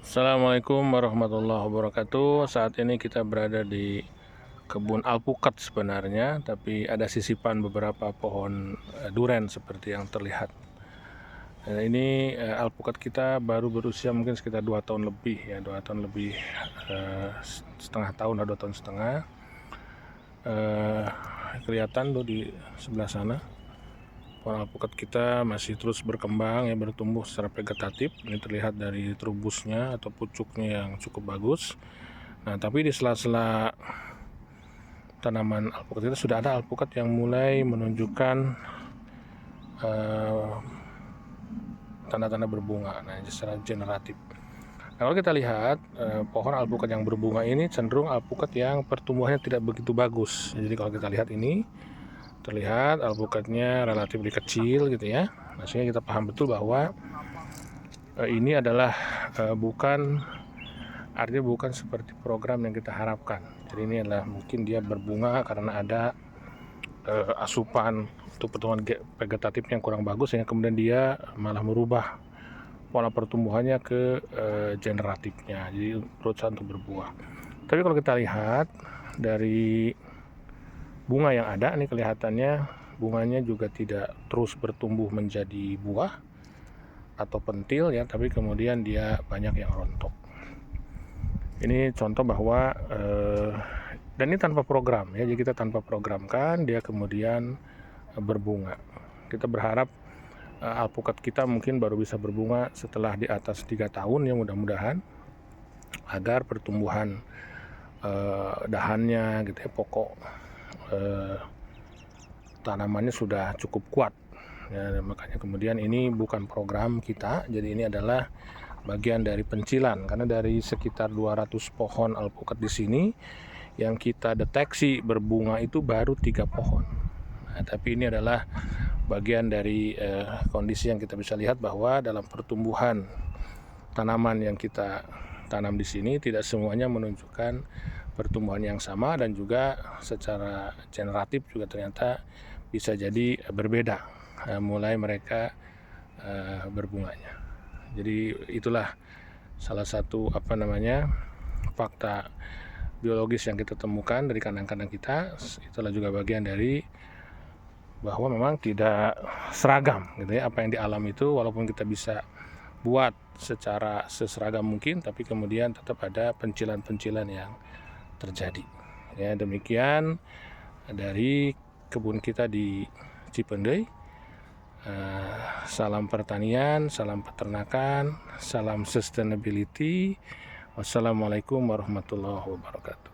Assalamualaikum warahmatullahi wabarakatuh. Saat ini kita berada di kebun alpukat sebenarnya, tapi ada sisipan beberapa pohon duren seperti yang terlihat. Ini alpukat kita baru berusia mungkin sekitar 2 tahun lebih ya, 2 tahun lebih, setengah tahun atau 2 tahun setengah. Kelihatan tuh di sebelah sana. Pohon alpukat kita masih terus berkembang ya, bertumbuh secara vegetatif. Ini terlihat dari trubusnya atau pucuknya yang cukup bagus. Nah, tapi di sela-sela tanaman alpukat kita sudah ada alpukat yang mulai menunjukkan tanda-tanda berbunga. Nah, ini secara generatif. Nah, kalau kita lihat pohon alpukat yang berbunga ini cenderung alpukat yang pertumbuhannya tidak begitu bagus. Jadi kalau kita lihat ini terlihat alpukatnya relatif lebih kecil gitu ya. Nah, sehingga kita paham betul bahwa ini adalah artinya bukan seperti program yang kita harapkan. Jadi ini adalah mungkin dia berbunga karena ada asupan untuk pertumbuhan vegetatifnya yang kurang bagus, sehingga kemudian dia malah merubah pola pertumbuhannya ke generatifnya, jadi berusaha untuk berbuah. Tapi kalau kita lihat dari bunga yang ada, ini kelihatannya bunganya juga tidak terus bertumbuh menjadi buah atau pentil ya, tapi kemudian dia banyak yang rontok. Ini contoh bahwa dan ini tanpa program ya, jadi kita tanpa programkan dia kemudian berbunga. Kita berharap alpukat kita mungkin baru bisa berbunga setelah di atas 3 tahun ya, mudah-mudahan, agar pertumbuhan dahannya gitu ya, pokok tanamannya sudah cukup kuat ya. Makanya kemudian ini bukan program kita, jadi ini adalah bagian dari pencilan, karena dari sekitar 200 pohon alpukat di sini yang kita deteksi berbunga itu baru 3 pohon. Nah, tapi ini adalah bagian dari kondisi yang kita bisa lihat bahwa dalam pertumbuhan tanaman yang kita tanam di sini tidak semuanya menunjukkan pertumbuhan yang sama, dan juga secara generatif juga ternyata bisa jadi berbeda mulai mereka berbunganya. Jadi itulah salah satu fakta biologis yang kita temukan dari kandang-kandang kita. Itulah juga bagian dari bahwa memang tidak seragam gitu ya apa yang dialami itu, walaupun kita bisa buat secara seseragam mungkin, tapi kemudian tetap ada pencilan-pencilan yang terjadi. Ya, demikian dari kebun kita di Cipendei. Salam pertanian, salam peternakan, salam sustainability. Wassalamualaikum warahmatullahi wabarakatuh.